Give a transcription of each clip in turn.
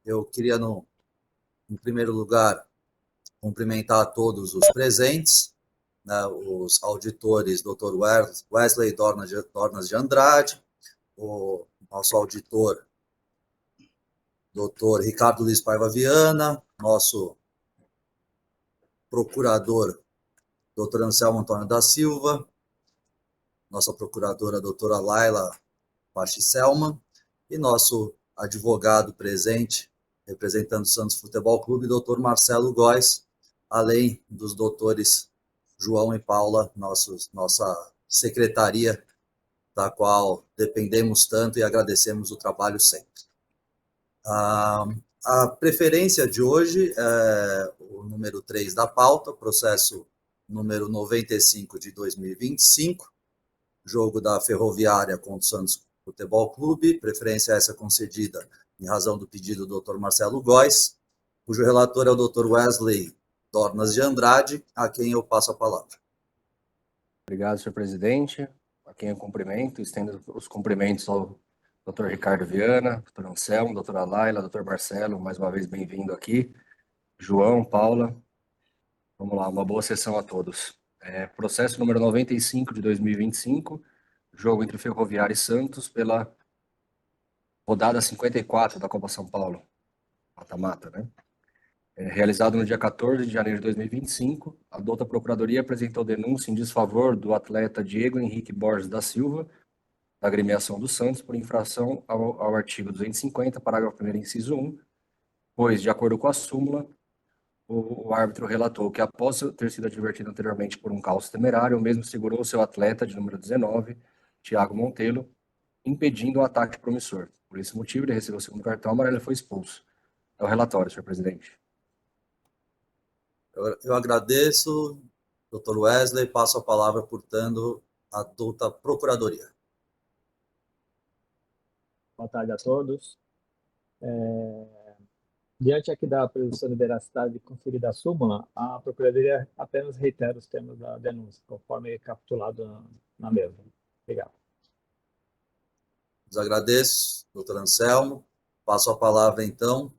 Eu queria, em primeiro lugar, cumprimentar a todos os presentes, né, os auditores, Dr. Wesley Dornas de Andrade, o nosso auditor, Dr. Ricardo Luiz Paiva Viana, nosso procurador, Dr. Anselmo Antônio da Silva, nossa procuradora, doutora Laila Pachicelman, e nosso advogado presente, representando o Santos Futebol Clube, doutor Marcelo Góes, além dos doutores João e Paula, nossa secretaria, da qual dependemos tanto e agradecemos o trabalho sempre. A preferência de hoje é o número 3 da pauta, processo número 95 de 2025, jogo da Ferroviária contra o Santos Futebol Clube, preferência essa concedida em razão do pedido do Dr. Marcelo Góes, cujo relator é o Dr. Wesley Dornas de Andrade, a quem eu passo a palavra. Obrigado, senhor presidente. A quem eu cumprimento, estendo os cumprimentos ao Dr. Ricardo Viana, Dr. Anselmo, doutora Laila, Dr. Marcelo, mais uma vez bem-vindo aqui. João, Paula, vamos lá, uma boa sessão a todos. Processo número 95 de 2025, jogo entre Ferroviária e Santos pela rodada 54 da Copa São Paulo, mata-mata, né? Realizado no dia 14 de janeiro de 2025, a douta Procuradoria apresentou denúncia em desfavor do atleta Diego Henrique Borges da Silva, da agremiação do Santos, por infração ao artigo 250, parágrafo 1º, inciso 1, pois, de acordo com a súmula, o árbitro relatou que, após ter sido advertido anteriormente por um calço temerário, o mesmo segurou o seu atleta de número 19, Thiago Montelo, impedindo o ataque promissor. Por esse motivo, ele recebeu o segundo cartão amarelo e foi expulso. É o relatório, senhor presidente. Eu agradeço, Dr. Wesley, passo a palavra, portanto, à douta Procuradoria. Boa tarde a todos. Diante aqui da presunção de veracidade conferida a súmula, a Procuradoria apenas reitera os termos da denúncia, conforme capitulado na mesa. Obrigado. Os agradeço, doutor Anselmo. Passo a palavra, então,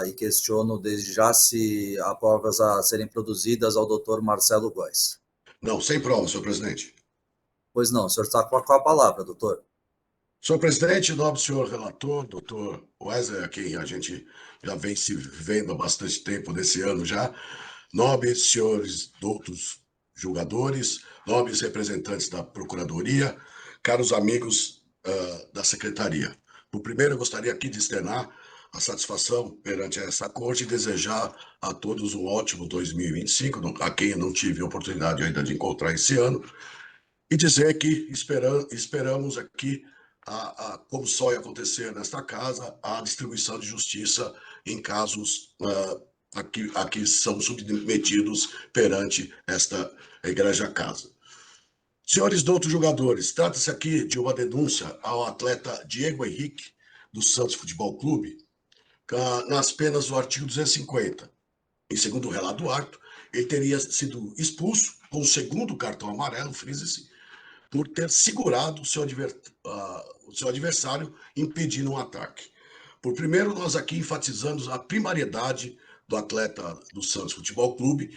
e questiono desde já se há provas a serem produzidas ao doutor Marcelo Góes. Não, sem prova, senhor presidente. Pois não, o senhor está com a palavra, doutor. Senhor presidente, nobre senhor relator, doutor Wesley, a quem a gente já vem se vendo há bastante tempo, nesse ano já, nobres senhores doutos julgadores, nobres representantes da Procuradoria, caros amigos da Secretaria. Por primeiro, eu gostaria aqui de externar a satisfação perante essa corte e desejar a todos um ótimo 2025, a quem eu não tive a oportunidade ainda de encontrar esse ano, e dizer que esperamos aqui, como só ia acontecer nesta casa, a distribuição de justiça em casos a que são submetidos perante esta Igreja Casa. Senhores doutos julgadores, trata-se aqui de uma denúncia ao atleta Diego Henrique, do Santos Futebol Clube, nas penas do artigo 250. Em segundo o relato do ato, ele teria sido expulso com o segundo cartão amarelo, frise-se, por ter segurado o seu adversário, impedindo um ataque. Por primeiro, nós aqui enfatizamos a primariedade do atleta do Santos Futebol Clube.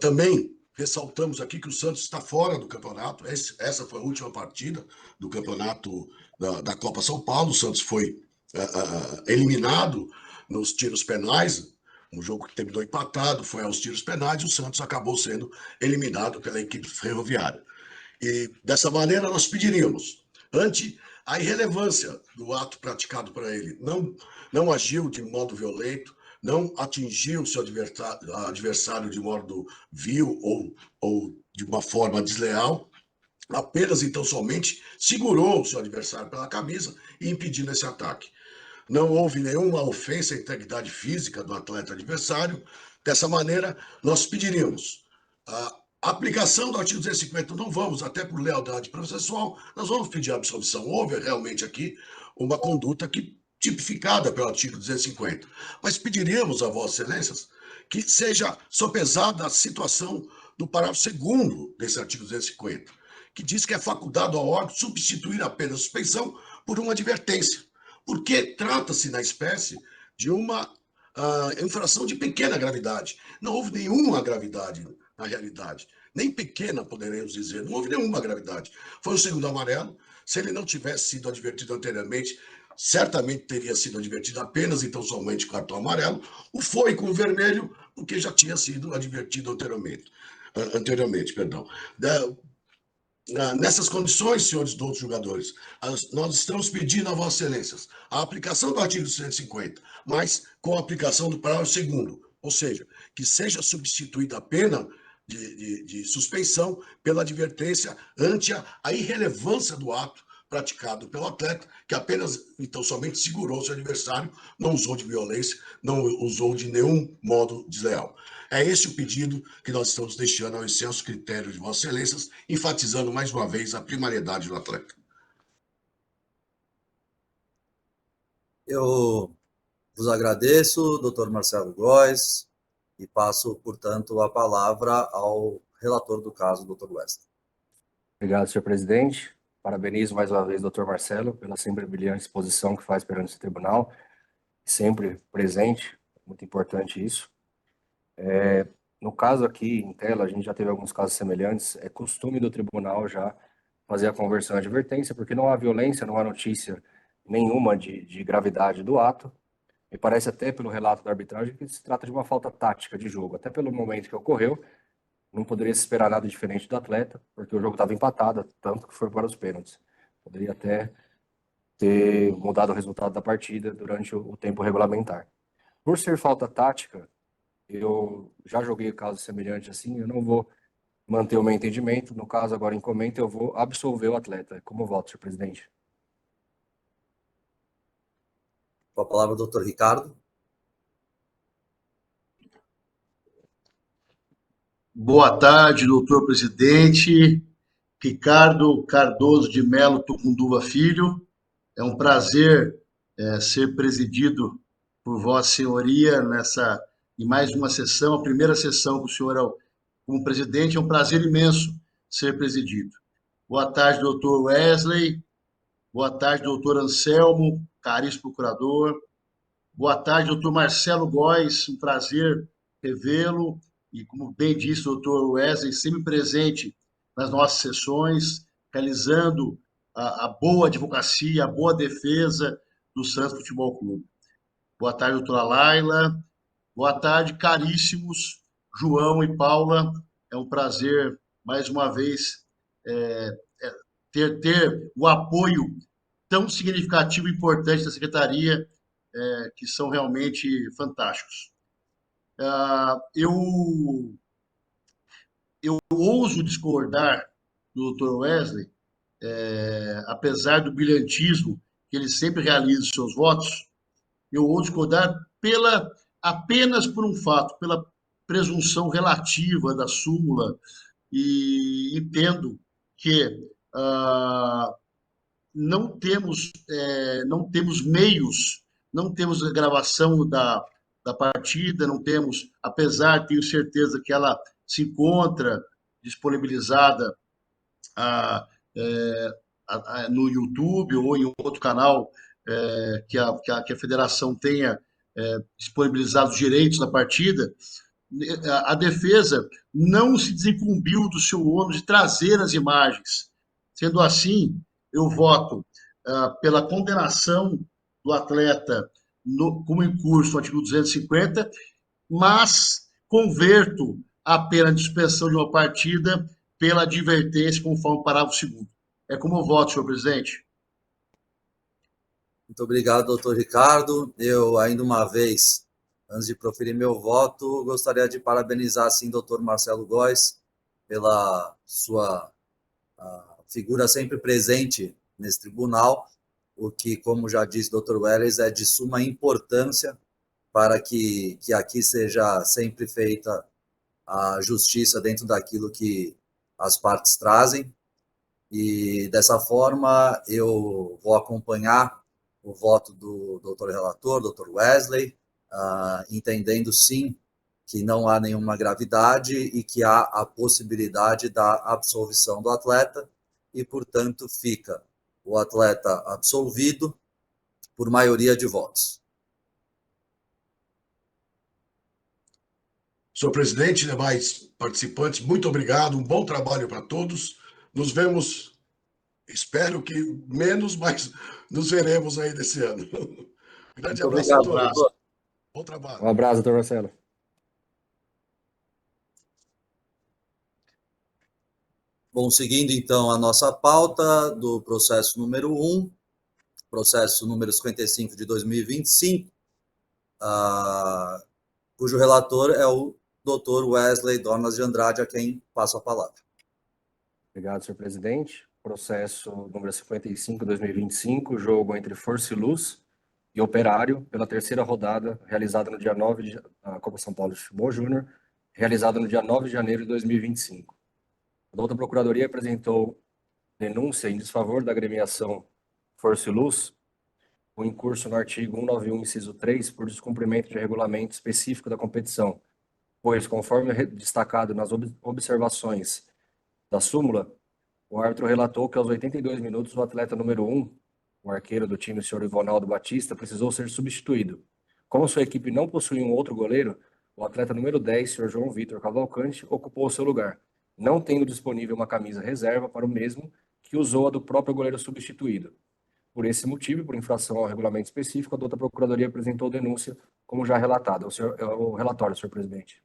Também ressaltamos aqui que o Santos está fora do campeonato. Essa foi a última partida do campeonato da Copa São Paulo. O Santos foi eliminado nos tiros penais. Um jogo que terminou empatado, foi aos tiros penais, e o Santos acabou sendo eliminado pela equipe ferroviária. E, dessa maneira, nós pediríamos, ante a irrelevância do ato praticado por ele, não agiu de modo violento, não atingiu seu adversário de modo vil ou de uma forma desleal, apenas, então, somente segurou o seu adversário pela camisa e impedindo esse ataque. Não houve nenhuma ofensa à integridade física do atleta adversário. Dessa maneira, nós pediríamos a aplicação do artigo 250, não vamos, até por lealdade processual, nós vamos pedir a absolvição. Houve realmente aqui uma conduta tipificada pelo artigo 250. Mas pediríamos a Vossas Excelências que seja sopesada a situação do parágrafo 2º desse artigo 250, que diz que é facultado ao órgão substituir a pena de suspensão por uma advertência. porque trata-se na espécie de uma infração de pequena gravidade. Não houve nenhuma gravidade na realidade, nem pequena, poderemos dizer, não houve nenhuma gravidade. Foi o segundo amarelo. Se ele não tivesse sido advertido anteriormente, certamente teria sido advertido apenas, então, somente cartão amarelo. O foi com o vermelho, porque já tinha sido advertido anteriormente, perdão. Nessas condições, senhores outros jogadores, nós estamos pedindo a Vossas Excelências a aplicação do artigo 150, mas com a aplicação do parágrafo 2º, ou seja, que seja substituída a pena de suspensão pela advertência ante a irrelevância do ato praticado pelo atleta, que apenas, então, somente segurou seu adversário, não usou de violência, não usou de nenhum modo desleal. É esse o pedido que nós estamos deixando ao excelso critério de Vossas Excelências, enfatizando mais uma vez a primariedade do atleta. Eu vos agradeço, doutor Marcelo Góes, e passo, portanto, a palavra ao relator do caso, doutor Wesley. Obrigado, senhor presidente. Parabenizo mais uma vez o doutor Marcelo pela sempre brilhante exposição que faz perante esse tribunal, sempre presente, muito importante isso. No caso aqui em tela, a gente já teve alguns casos semelhantes, é costume do tribunal já fazer a conversão à advertência, porque não há violência, não há notícia nenhuma de gravidade do ato. Me parece até pelo relato da arbitragem que se trata de uma falta tática de jogo, até pelo momento que ocorreu, não poderia se esperar nada diferente do atleta, porque o jogo estava empatado, tanto que foi para os pênaltis. Poderia até ter mudado o resultado da partida durante o tempo regulamentar. Por ser falta tática, eu já joguei casos semelhantes assim, eu não vou manter o meu entendimento. No caso, agora em comenta, eu vou absolver o atleta. Como voto, senhor presidente? Com a palavra, doutor Ricardo. Boa tarde, doutor presidente. Ricardo Cardoso de Melo Tucunduva Filho. É um prazer ser presidido por Vossa Senhoria em mais uma sessão, a primeira sessão que o senhor como presidente. É um prazer imenso ser presidido. Boa tarde, doutor Wesley. Boa tarde, doutor Anselmo, caríssimo procurador. Boa tarde, doutor Marcelo Góes. Um prazer revê-lo. E, como bem disse o doutor Wesley, sempre presente nas nossas sessões, realizando a boa advocacia, a boa defesa do Santos Futebol Clube. Boa tarde, doutora Laila. Boa tarde, caríssimos João e Paula. É um prazer, mais uma vez, ter o apoio tão significativo e importante da Secretaria, que são realmente fantásticos. Eu ouso discordar do Dr. Wesley, apesar do brilhantismo que ele sempre realiza os seus votos, eu ouso discordar apenas por um fato, pela presunção relativa da súmula, e entendo que não temos meios, não temos a gravação da partida, não temos, apesar, tenho certeza que ela se encontra disponibilizada no YouTube ou em outro canal que a federação tenha disponibilizado os direitos da partida. A defesa não se desincumbiu do seu ônus de trazer as imagens. Sendo assim, eu voto pela condenação do atleta como incurso no artigo 250, mas converto a pena de suspensão de uma partida pela advertência, conforme o parágrafo 2º. É como eu voto, senhor presidente. Muito obrigado, doutor Ricardo. Eu, ainda uma vez, antes de proferir meu voto, gostaria de parabenizar, sim, o doutor Marcelo Góes pela sua figura sempre presente nesse tribunal, o que, como já disse o doutor Welles, é de suma importância para que aqui seja sempre feita a justiça dentro daquilo que as partes trazem. E, dessa forma, eu vou acompanhar o voto do doutor relator, doutor Wesley, entendendo, sim, que não há nenhuma gravidade e que há a possibilidade da absolvição do atleta, e, portanto, fica o atleta absolvido por maioria de votos. Senhor presidente, demais participantes, muito obrigado, um bom trabalho para todos. Nos vemos, espero que menos, mas nos veremos aí desse ano. Grande Muito abraço a obrigado, todos. doutor. Bom trabalho. Um abraço, doutor Marcelo. Bom, seguindo então a nossa pauta do processo número 1, processo número 55 de 2025, cujo relator é o Dr. Wesley Dornas de Andrade, a quem passo a palavra. Obrigado, senhor presidente. Processo número 55, 2025, jogo entre Força e Luz e Operário, pela terceira rodada, realizada no dia 9 de a Copa São Paulo de Futebol Júnior, realizada no dia 9 de janeiro de 2025. A outra procuradoria apresentou denúncia em desfavor da agremiação Força e Luz, o incurso no artigo 191, inciso 3, por descumprimento de regulamento específico da competição, pois, conforme destacado nas observações da súmula, o árbitro relatou que aos 82 minutos o atleta número 1, o arqueiro do time, o senhor Ivonaldo Batista, precisou ser substituído. Como sua equipe não possuía um outro goleiro, o atleta número 10, o senhor João Vitor Cavalcante, ocupou o seu lugar, não tendo disponível uma camisa reserva para o mesmo, que usou a do próprio goleiro substituído. Por esse motivo, por infração ao regulamento específico, a douta Procuradoria apresentou denúncia, como já relatado. O relatório, senhor presidente.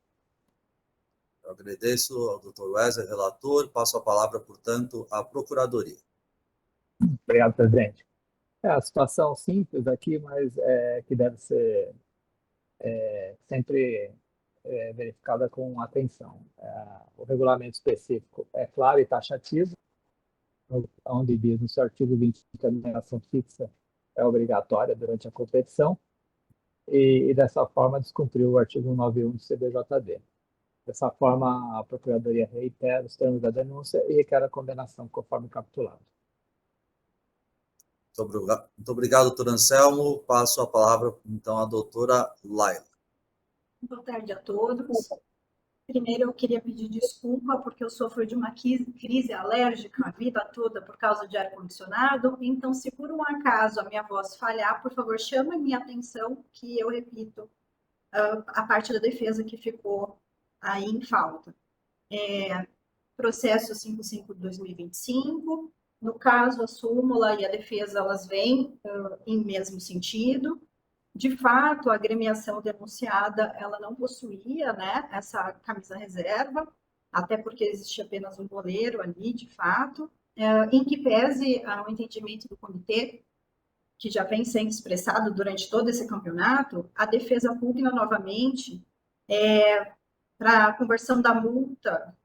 Eu agradeço ao Dr. Wesley, relator, passo a palavra, portanto, à Procuradoria. Obrigado, presidente. A situação simples aqui, mas que deve ser sempre verificada com atenção. O regulamento específico é claro e taxativo, onde diz no seu artigo 20 que a remuneração fixa é obrigatória durante a competição, e dessa forma descumpriu o artigo 191 do CBJD. Dessa forma, a Procuradoria reitera os termos da denúncia e requer a condenação conforme capitulado. Muito obrigado, doutor Anselmo. Passo a palavra, então, à doutora Laila. Boa tarde a todos. Primeiro, eu queria pedir desculpa porque eu sofro de uma crise alérgica a vida toda por causa de ar-condicionado. Então, se por um acaso a minha voz falhar, por favor, chame minha atenção que eu repito a parte da defesa que ficou aí em falta. Processo 55 de 2025. No caso, a súmula e a defesa, elas vêm em mesmo sentido. De fato, a agremiação denunciada, ela não possuía, né, essa camisa reserva, até porque existia apenas um goleiro ali, de fato, em que pese ao entendimento do comitê, que já vem sendo expressado durante todo esse campeonato, a defesa pugna novamente para a conversão da multa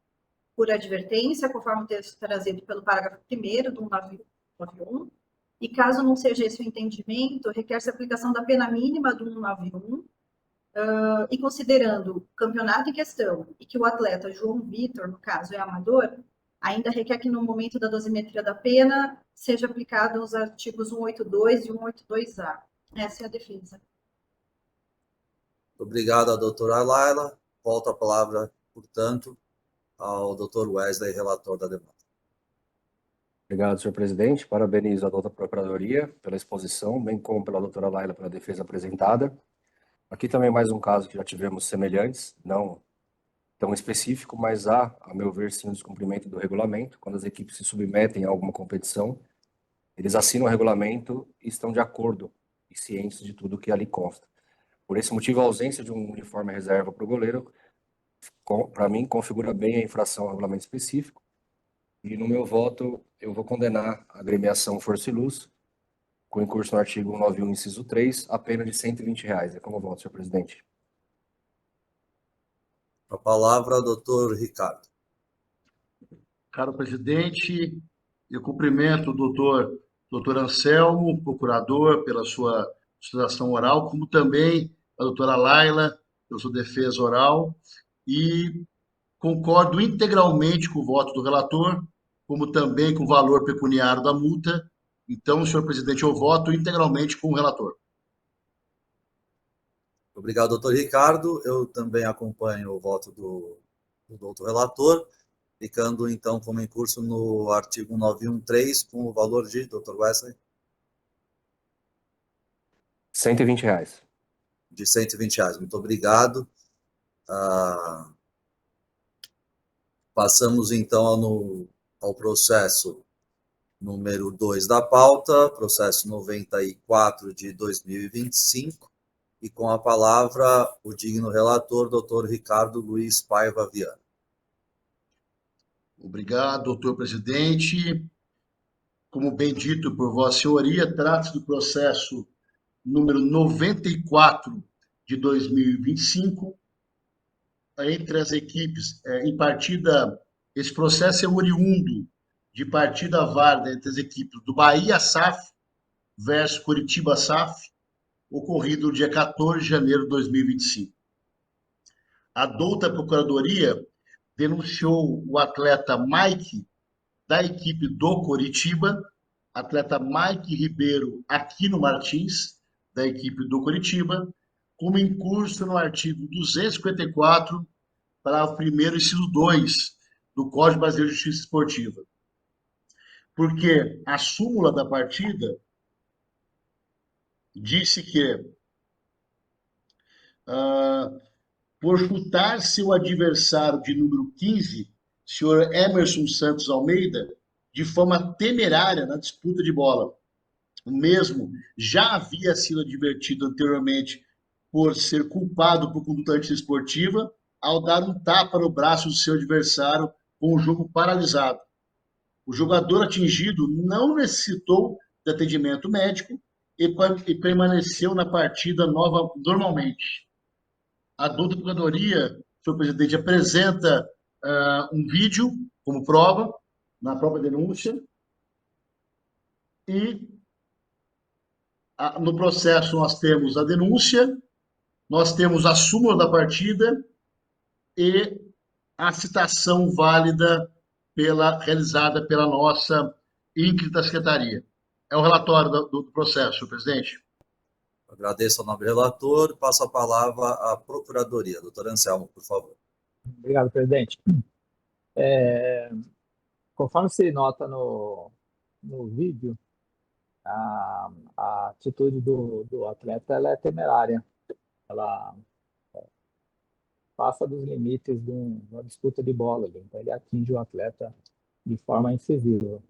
por advertência, conforme o texto trazido pelo parágrafo 1º do 191, e caso não seja esse o entendimento, requer-se a aplicação da pena mínima do 191, e considerando o campeonato em questão e que o atleta João Vitor, no caso, é amador, ainda requer que no momento da dosimetria da pena seja aplicado os artigos 182 e 182A. Essa é a defesa. Obrigado à doutora Laila. Volto a palavra, portanto, ao doutor Wesley, relator da demanda. Obrigado, senhor presidente. Parabenizo a douta Procuradoria pela exposição, bem como pela doutora Laila pela defesa apresentada. Aqui também mais um caso que já tivemos semelhantes, não tão específico, mas há, a meu ver, sim, um descumprimento do regulamento. Quando as equipes se submetem a alguma competição, eles assinam o regulamento e estão de acordo e cientes de tudo que ali consta. Por esse motivo, a ausência de um uniforme reserva para o goleiro, para mim, configura bem a infração ao regulamento específico. E no meu voto, eu vou condenar a agremiação Força e Luz, com incurso no artigo 191, inciso 3, a pena de R$120. É como eu voto, senhor presidente. A palavra ao doutor Ricardo. Caro presidente, eu cumprimento o doutor Anselmo, procurador, pela sua sustentação oral, como também a doutora Laila, pela sua defesa oral, e concordo integralmente com o voto do relator, como também com o valor pecuniário da multa. Então, senhor presidente, eu voto integralmente com o relator. Obrigado, doutor Ricardo. Eu também acompanho o voto do doutor relator, ficando, então, como em curso no artigo 191.3, com o valor de, doutor Wesley? R$ 120. De R$ 120. Muito obrigado. Passamos, então, ao processo número 2 da pauta, processo 94 de 2025, e com a palavra o digno relator, doutor Ricardo Luiz Paiva Viana. Obrigado, doutor presidente. Como bem dito por Vossa Senhoria, trata-se do processo número 94 de 2025, entre as equipes, esse processo é oriundo de partida válida entre as equipes do Bahia SAF versus Curitiba SAF, ocorrido no dia 14 de janeiro de 2025. A douta Procuradoria denunciou o atleta Mike, da equipe do Curitiba, atleta Mike Ribeiro Aquino Martins, da equipe do Curitiba, como incurso no artigo 254, parágrafo 1º, inciso 2, do Código Brasileiro de Justiça Esportiva. Porque a súmula da partida disse que, por chutar seu adversário de número 15, senhor Emerson Santos Almeida, de forma temerária na disputa de bola. O mesmo já havia sido advertido anteriormente por ser culpado por conduta antiesportiva ao dar um tapa no braço do seu adversário com o jogo paralisado. O jogador atingido não necessitou de atendimento médico e permaneceu na partida normalmente. A douta Procuradoria, senhor presidente, apresenta um vídeo como prova, na própria denúncia, e no processo nós temos a denúncia, nós temos a súmula da partida e a citação válida realizada pela nossa ínclita secretaria. É o relatório do processo, senhor presidente. Agradeço ao nobre relator. Passo a palavra à Procuradoria. Doutor Anselmo, por favor. Obrigado, presidente. Conforme se nota no vídeo, a atitude do atleta ela é temerária. Ela passa dos limites de uma disputa de bola. Então, ele atinge o atleta de forma incisiva.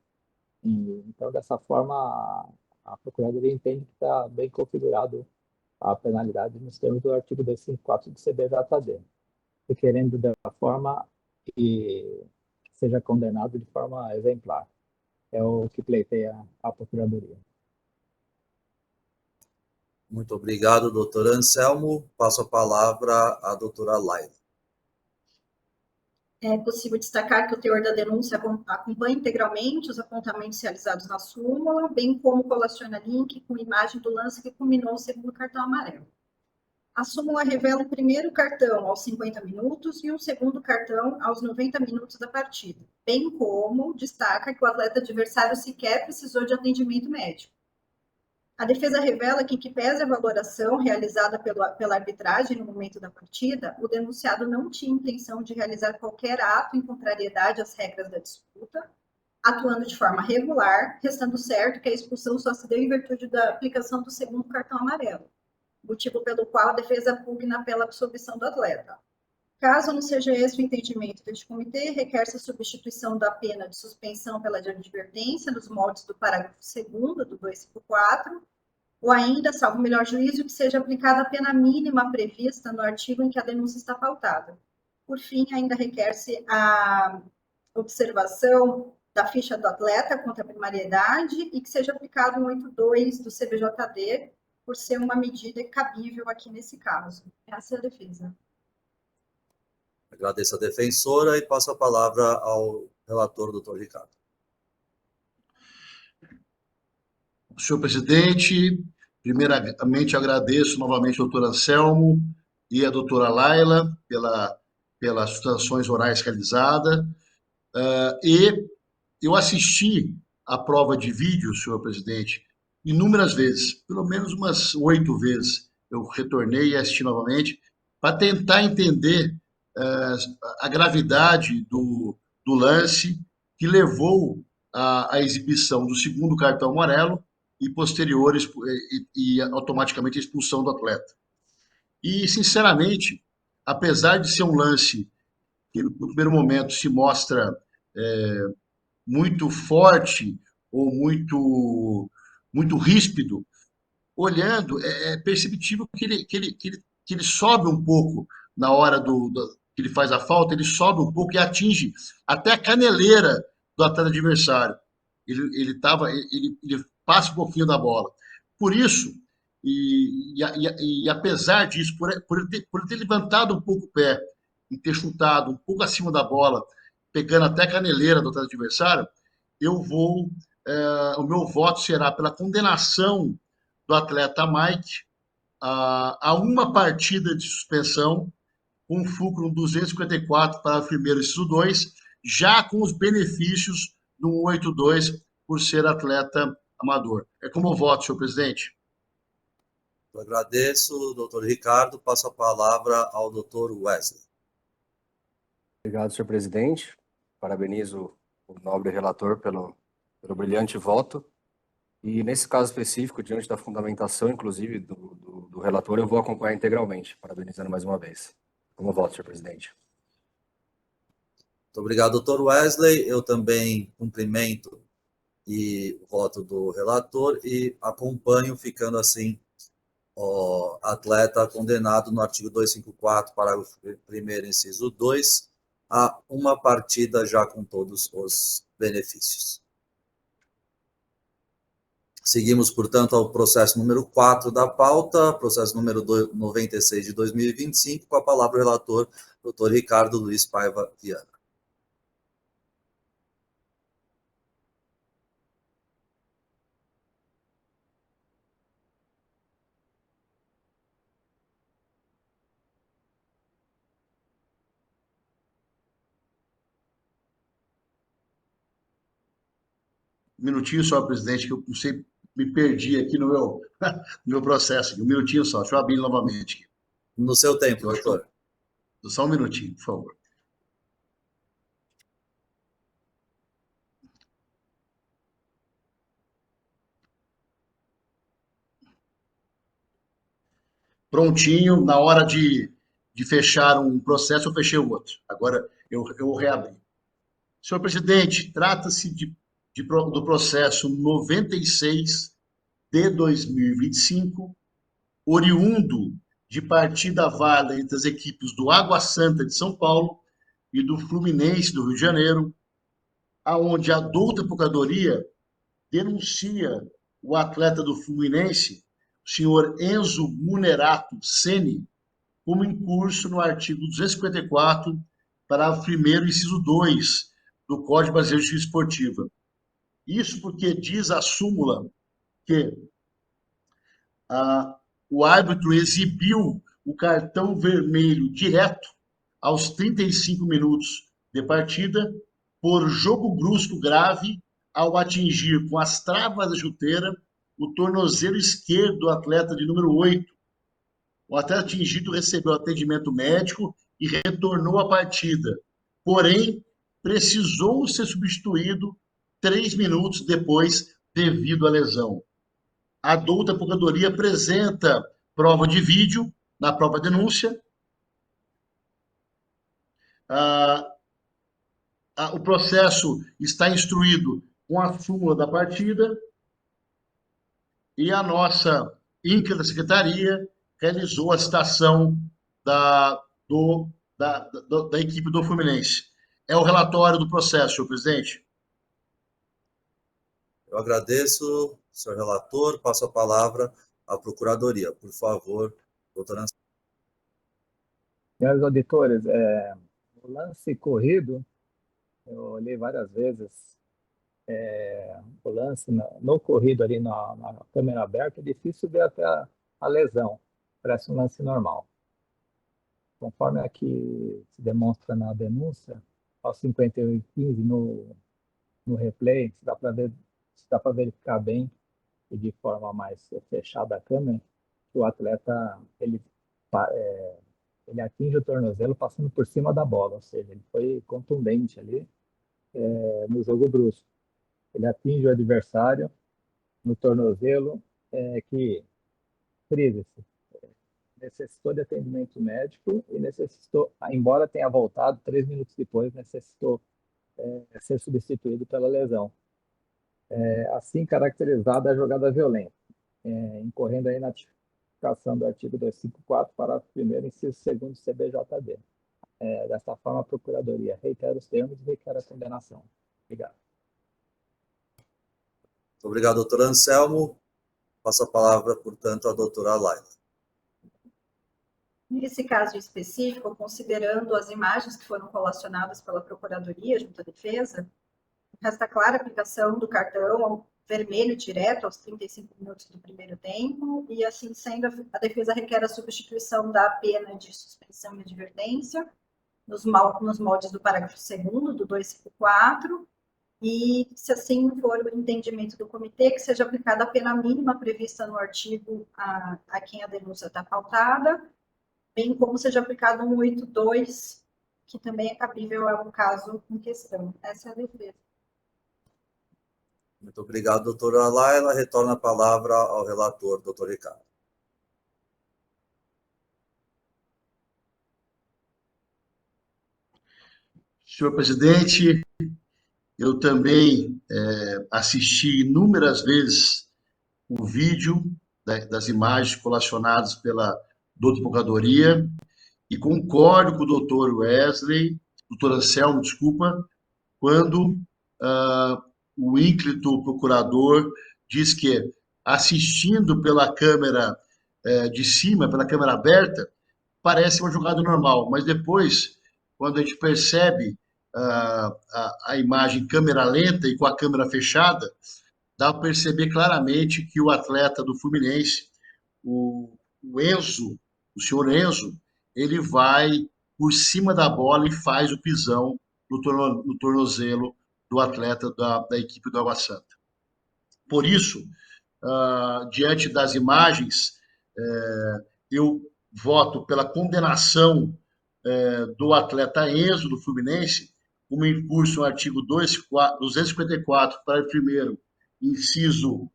Então, dessa forma, a Procuradoria entende que está bem configurado a penalidade nos termos do artigo 254 do CBJD, requerendo dessa forma que seja condenado de forma exemplar. É o que pleiteia a Procuradoria. Muito obrigado, doutor Anselmo. Passo a palavra à doutora Laila. É possível destacar que o teor da denúncia acompanha integralmente os apontamentos realizados na súmula, bem como colaciona link com imagem do lance que culminou o segundo cartão amarelo. A súmula revela o primeiro cartão aos 50 minutos e um segundo cartão aos 90 minutos da partida, bem como destaca que o atleta adversário sequer precisou de atendimento médico. A defesa revela que, em que pese a valoração realizada pela arbitragem no momento da partida, o denunciado não tinha intenção de realizar qualquer ato em contrariedade às regras da disputa, atuando de forma regular, restando certo que a expulsão só se deu em virtude da aplicação do segundo cartão amarelo, motivo pelo qual a defesa pugna pela absolvição do atleta. Caso não seja esse o entendimento deste comitê, requer-se a substituição da pena de suspensão pela advertência nos moldes do parágrafo 2º do 254, ou ainda, salvo o melhor juízo, que seja aplicada a pena mínima prevista no artigo em que a denúncia está pautada. Por fim, ainda requer-se a observação da ficha do atleta contra a primariedade e que seja aplicado o 182 do CBJD, por ser uma medida cabível aqui nesse caso. Essa é a defesa. Agradeço a defensora e passo a palavra ao relator, doutor Ricardo. Senhor presidente, primeiramente agradeço novamente ao doutor Anselmo e à doutora Laila pelas sustentações orais realizadas. E eu assisti a prova de vídeo, senhor presidente, inúmeras vezes, pelo menos umas 8 vezes. Eu retornei e assisti novamente para tentar entender a gravidade do lance que levou à exibição do segundo cartão amarelo e posteriores e automaticamente a expulsão do atleta. E, sinceramente, apesar de ser um lance que no primeiro momento se mostra muito forte ou muito ríspido, olhando, é perceptível que ele sobe um pouco na hora que ele faz a falta, ele sobe um pouco e atinge até a caneleira do atleta adversário. Ele passa um pouquinho da bola. Por isso, e apesar disso, por ele ter levantado um pouco o pé e ter chutado um pouco acima da bola, pegando até a caneleira do atleta adversário, o meu voto será pela condenação do atleta Mike a uma partida de suspensão, com fulcro 254 para o primeiro inciso 2, já com os benefícios do 182 por ser atleta amador. É como eu voto, senhor presidente. Eu agradeço, doutor Ricardo. Passo a palavra ao doutor Wesley. Obrigado, senhor presidente. Parabenizo o nobre relator pelo brilhante voto. E nesse caso específico, diante da fundamentação, inclusive, do relator, eu vou acompanhar integralmente, parabenizando mais uma vez. Como voto, senhor presidente. Muito obrigado, doutor Wesley. Eu também cumprimento o voto do relator e acompanho, ficando assim, o atleta condenado no artigo 254, parágrafo 1º, inciso 2, a uma partida já com todos os benefícios. Seguimos, portanto, ao processo número 4 da pauta, processo número 96 de 2025, com a palavra o relator, doutor Ricardo Luiz Paiva Viana. Um minutinho só, presidente, que eu não sei, me perdi aqui no meu processo. Um minutinho só, deixa eu abrir novamente. No seu tempo, doutor. Só um minutinho, por favor. Prontinho, na hora de fechar um processo, eu fechei o outro. Agora eu reabri. Senhor presidente, trata-se do processo 96 de 2025, oriundo de partida válida entre as equipes do Água Santa de São Paulo e do Fluminense do Rio de Janeiro, aonde a douta Procuradoria denuncia o atleta do Fluminense, o senhor Enzo Munerato Ceni, como incurso no artigo 254, parágrafo 1º, inciso 2, do Código Brasileiro de Justiça Esportiva. Isso porque diz a súmula que o árbitro exibiu o cartão vermelho direto aos 35 minutos de partida por jogo brusco grave ao atingir com as travas da chuteira o tornozelo esquerdo do atleta de número 8. O atleta atingido recebeu atendimento médico e retornou à partida. Porém, precisou ser substituído 3 minutos depois devido à lesão. A douta Procuradoria apresenta prova de vídeo na própria denúncia. O processo está instruído com a súmula da partida e a nossa INCRA da Secretaria realizou a citação da equipe do Fluminense. É o relatório do processo, senhor presidente. Eu agradeço, senhor relator. Passo a palavra à Procuradoria. Por favor, doutora Anselmo. Senhores auditores, o lance corrido, eu olhei várias vezes o lance no corrido ali na câmera aberta, é difícil ver até a lesão, parece um lance normal. Conforme aqui se demonstra na denúncia, aos 58:15 no replay, se dá para verificar bem e de forma mais fechada a câmera, que o atleta ele atinge o tornozelo passando por cima da bola, ou seja, ele foi contundente ali no jogo brusco. Ele atinge o adversário no tornozelo, que, frise-se, necessitou de atendimento médico e necessitou, embora tenha voltado 3 minutos depois, necessitou ser substituído pela lesão. Assim caracterizada a jogada violenta, incorrendo aí na notificação do artigo 254, parágrafo 1º, inciso 2º CBJD. Desta forma, a Procuradoria reitera os termos e requer a condenação. Obrigado. Muito obrigado, doutor Anselmo. Passo a palavra, portanto, à doutora Laila. Nesse caso específico, considerando as imagens que foram colacionadas pela Procuradoria junto à defesa, resta clara a aplicação do cartão vermelho direto aos 35 minutos do primeiro tempo, e assim sendo, a defesa requer a substituição da pena de suspensão e advertência, nos moldes do parágrafo 2º do 254, e, se assim for o entendimento do comitê, que seja aplicada a pena mínima prevista no artigo a quem a denúncia está pautada, bem como seja aplicado 182, que também é cabível ao caso em questão. Essa é a defesa. Muito obrigado, doutora Laila. Retorno a palavra ao relator, doutor Ricardo. Senhor presidente, eu também assisti inúmeras vezes o vídeo das imagens colacionadas pela doutora Procuradoria e concordo com o doutor Anselmo, desculpa, quando o ínclito procurador diz que, assistindo pela câmera de cima, pela câmera aberta, parece uma jogada normal, mas depois, quando a gente percebe a imagem em câmera lenta e com a câmera fechada, dá para perceber claramente que o atleta do Fluminense, o Enzo, o senhor Enzo, ele vai por cima da bola e faz o pisão no tornozelo do atleta da equipe do Água Santa. Por isso, diante das imagens, eu voto pela condenação do atleta Enzo, do Fluminense, como incurso no artigo 254, parágrafo 1º, inciso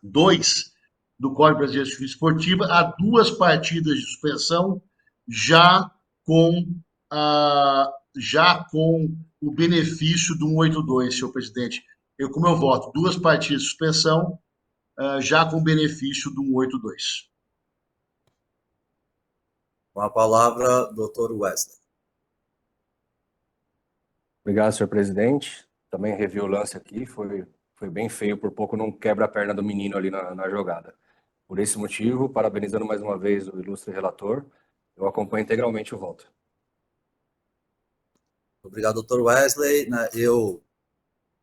2 do Código Brasileiro de Justiça Esportiva, a 2 partidas de suspensão, já com o benefício do 182, senhor presidente. Como eu voto, 2 partidas de suspensão, já com o benefício do 182. Com a palavra, doutor Wesley. Obrigado, senhor presidente. Também revi o lance aqui, foi bem feio, por pouco não quebra a perna do menino ali na jogada. Por esse motivo, parabenizando mais uma vez o ilustre relator, eu acompanho integralmente o voto. Obrigado, doutor Wesley. Eu,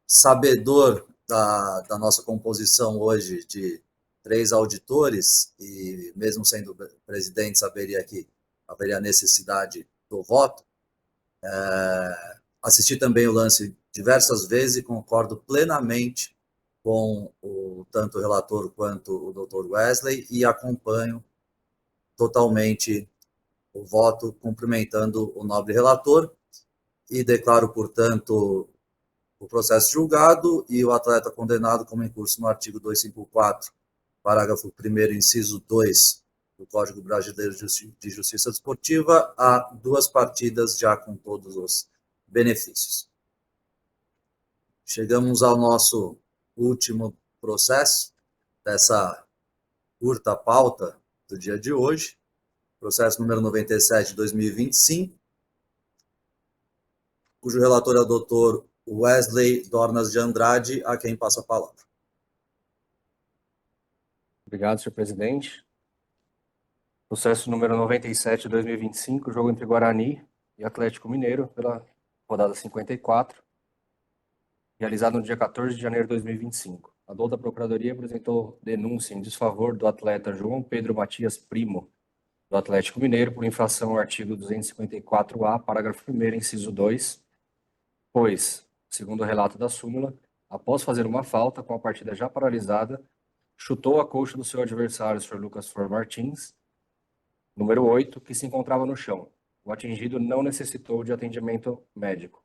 sabedor da nossa composição hoje de 3 auditores, e mesmo sendo presidente, saberia que haveria necessidade do voto, assisti também o lance diversas vezes e concordo plenamente com tanto o relator quanto o doutor Wesley, e acompanho totalmente o voto, cumprimentando o nobre relator, e declaro, portanto, o processo julgado e o atleta condenado como incurso no artigo 254, parágrafo 1º, inciso 2 do Código Brasileiro de Justiça Desportiva, a 2 partidas já com todos os benefícios. Chegamos ao nosso último processo dessa curta pauta do dia de hoje, processo número 97 de 2025, cujo relator é o doutor Wesley Dornas de Andrade, a quem passo a palavra. Obrigado, senhor presidente. Processo número 97 de 2025, jogo entre Guarani e Atlético Mineiro, pela rodada 54, realizado no dia 14 de janeiro de 2025. A dolo da Procuradoria apresentou denúncia em desfavor do atleta João Pedro Matias Primo, do Atlético Mineiro, por infração ao artigo 254-A, parágrafo 1º, inciso 2, pois, segundo o relato da súmula, após fazer uma falta com a partida já paralisada, chutou a coxa do seu adversário, o Sr. Lucas Flor Martins, número 8, que se encontrava no chão. O atingido não necessitou de atendimento médico.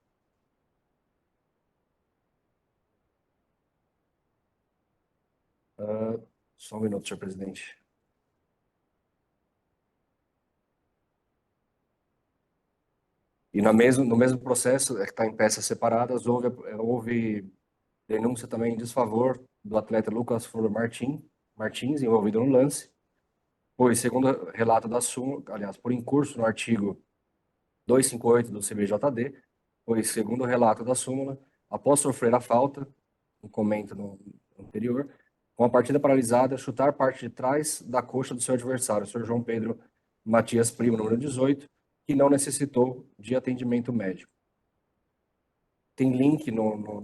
Só um minuto, senhor presidente. E no mesmo processo, que está em peças separadas, houve denúncia também em desfavor do atleta Lucas Flor Martins, envolvido no lance, pois, segundo relato da súmula, aliás, por incurso no artigo 258 do CBJD, pois, segundo o relato da súmula, após sofrer a falta, um comento no anterior, com a partida paralisada, chutar parte de trás da coxa do seu adversário, o senhor João Pedro Matias Primo, número 18, que não necessitou de atendimento médico. Tem link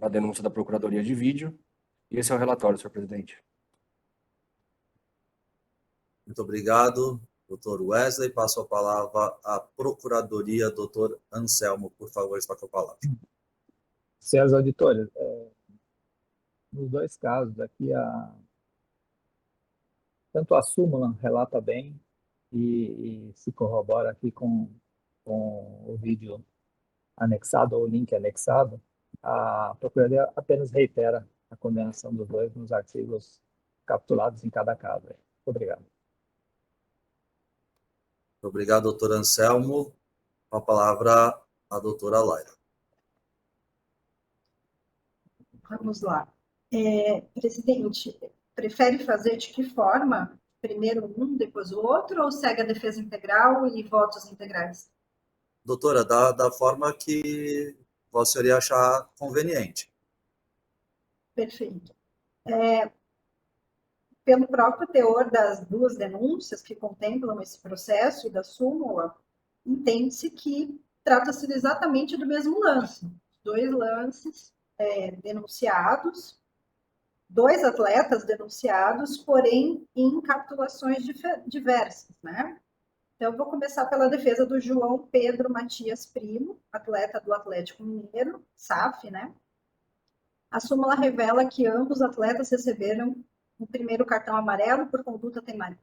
na denúncia da Procuradoria de vídeo, e esse é o relatório, senhor presidente. Muito obrigado, doutor Wesley. Passo a palavra à Procuradoria, doutor Anselmo. Por favor, está com a palavra. Senhores auditores, nos dois casos aqui, tanto a súmula relata bem e se corrobora aqui com o vídeo anexado, ou o link anexado, a Procuradoria apenas reitera a condenação dos dois nos artigos capitulados em cada caso. Obrigado. Muito obrigado, doutor Anselmo. Com a palavra, a doutora Laila. Vamos lá. Presidente, prefere fazer de que forma? Primeiro um, depois o outro, ou segue a defesa integral e votos integrais? Doutora, da forma que Vossa Senhoria achar conveniente. Perfeito. Pelo próprio teor das duas denúncias que contemplam esse processo e da súmula, entende-se que trata-se exatamente do mesmo lance. Dois lances denunciados, dois atletas denunciados, porém em capitulações diversas, né? Então, eu vou começar pela defesa do João Pedro Matias Primo, atleta do Atlético Mineiro, SAF, né? A súmula revela que ambos atletas receberam o primeiro cartão amarelo por conduta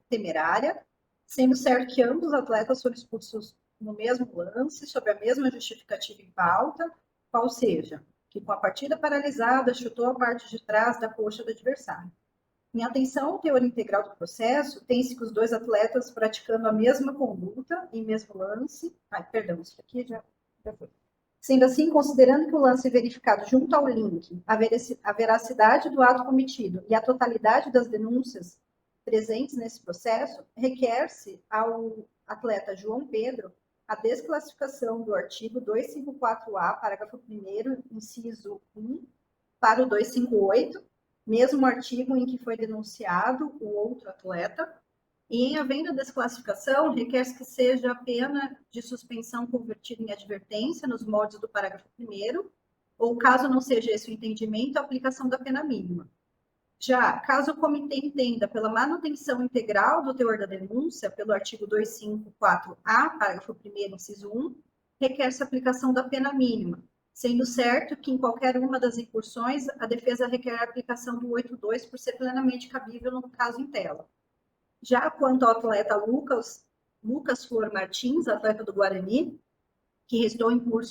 temerária, sendo certo que ambos atletas foram expulsos no mesmo lance, sob a mesma justificativa em pauta, qual seja, que com a partida paralisada chutou a parte de trás da coxa do adversário. Em atenção ao teor integral do processo, tem-se que os dois atletas praticando a mesma conduta em mesmo lance. Isso aqui já foi. Sendo assim, considerando que o lance verificado junto ao link, a veracidade do ato cometido e a totalidade das denúncias presentes nesse processo, requer-se ao atleta João Pedro a desclassificação do artigo 254A, parágrafo 1º, inciso 1, para o 258, mesmo artigo em que foi denunciado o outro atleta, e em havendo desclassificação, requer-se que seja a pena de suspensão convertida em advertência nos moldes do parágrafo 1º, ou caso não seja esse o entendimento, a aplicação da pena mínima. Já, caso o comitê entenda pela manutenção integral do teor da denúncia, pelo artigo 254A, parágrafo 1º, inciso 1, requer-se a aplicação da pena mínima, sendo certo que em qualquer uma das incursões, a defesa requer a aplicação do 82 por ser plenamente cabível no caso em tela. Já quanto ao atleta Lucas Flor Martins, atleta do Guarani, que restou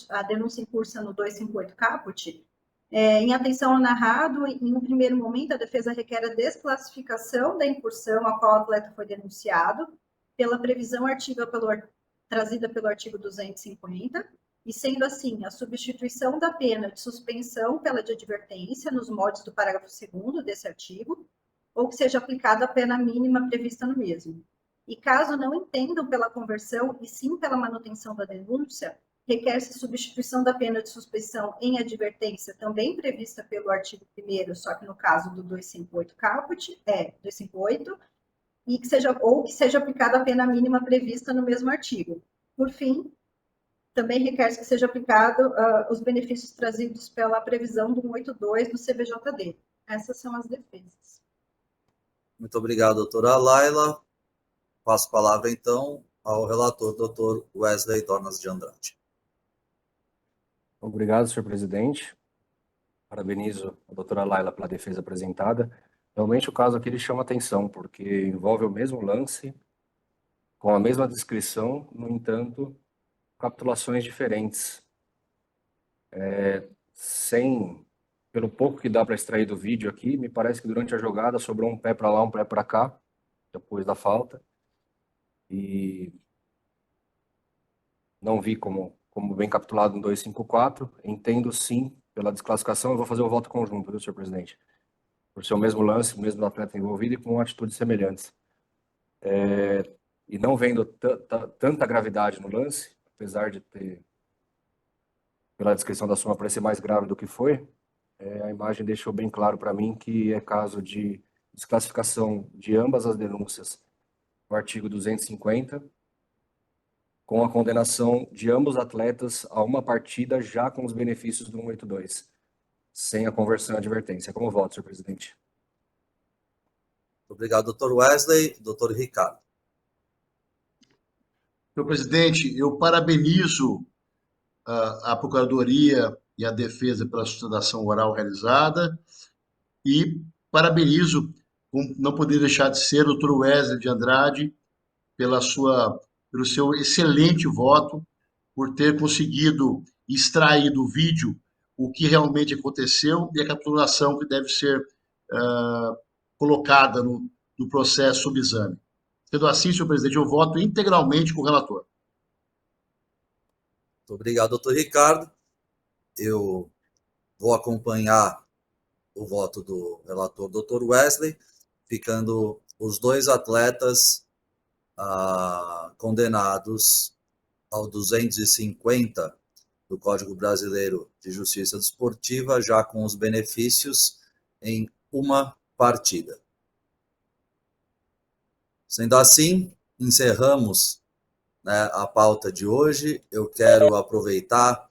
a denúncia em curso no 258 caput, em atenção ao narrado, em um primeiro momento, a defesa requer a desclassificação da incursão a qual o atleta foi denunciado, pela previsão trazida pelo artigo 250, e sendo assim, a substituição da pena de suspensão pela de advertência, nos moldes do parágrafo 2º desse artigo, ou que seja aplicada a pena mínima prevista no mesmo. E caso não entendam pela conversão, e sim pela manutenção da denúncia, requer-se substituição da pena de suspensão em advertência, também prevista pelo artigo 1º, só que no caso do 258 caput, 258, e que seja aplicada a pena mínima prevista no mesmo artigo. Por fim, também requer-se que seja aplicado os benefícios trazidos pela previsão do 182 do CBJD. Essas são as defesas. Muito obrigado, doutora Laila. Passo a palavra, então, ao relator, doutor Wesley Dornas de Andrade. Obrigado, senhor presidente. Parabenizo a doutora Laila pela defesa apresentada. Realmente o caso aqui ele chama atenção, porque envolve o mesmo lance, com a mesma descrição, no entanto, capitulações diferentes. Sem pelo pouco que dá para extrair do vídeo aqui, me parece que durante a jogada sobrou um pé para lá, um pé para cá, depois da falta. E não vi como bem capitulado no 254. Entendo sim pela desclassificação. Eu vou fazer o voto conjunto, viu, senhor presidente? Por ser o mesmo lance, o mesmo atleta envolvido e com atitudes semelhantes. E não vendo tanta gravidade no lance, apesar de ter, pela descrição da súmula, parecer mais grave do que foi, a imagem deixou bem claro para mim que é caso de desclassificação de ambas as denúncias no artigo 250, com a condenação de ambos atletas a uma partida já com os benefícios do 182, sem a conversão e advertência. Como voto, senhor presidente? Obrigado, doutor Wesley. Doutor Ricardo. Senhor presidente, eu parabenizo a Procuradoria e a Defesa pela sustentação oral realizada e parabenizo, não poderia deixar de ser, o doutor Wesley de Andrade pelo seu excelente voto, por ter conseguido extrair do vídeo o que realmente aconteceu e a capitulação que deve ser colocada no processo sob exame. Sendo assim, senhor presidente, eu voto integralmente com o relator. Muito obrigado, doutor Ricardo. Eu vou acompanhar o voto do relator, doutor Wesley, ficando os dois atletas condenados ao 250 do Código Brasileiro de Justiça Desportiva, já com os benefícios em uma partida. Sendo assim, encerramos, né, a pauta de hoje. Eu quero aproveitar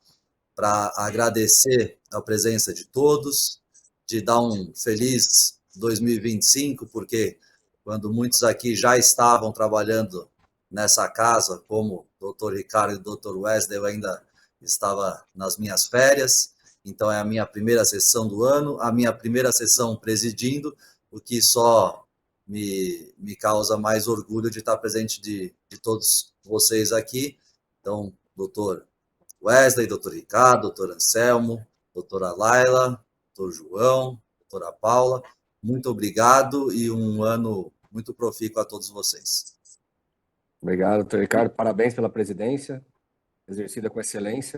para agradecer a presença de todos, de dar um feliz 2025, porque quando muitos aqui já estavam trabalhando nessa casa, como o Dr. Ricardo e o Dr. Wesley, eu ainda estava nas minhas férias, então é a minha primeira sessão do ano, a minha primeira sessão presidindo, o que só me causa mais orgulho de estar presente de todos vocês aqui. Então, doutor Wesley, doutor Ricardo, doutor Anselmo, doutora Laila, doutor João, doutora Paula, muito obrigado e um ano muito profícuo a todos vocês. Obrigado, doutor Ricardo. Parabéns pela presidência, exercida com excelência.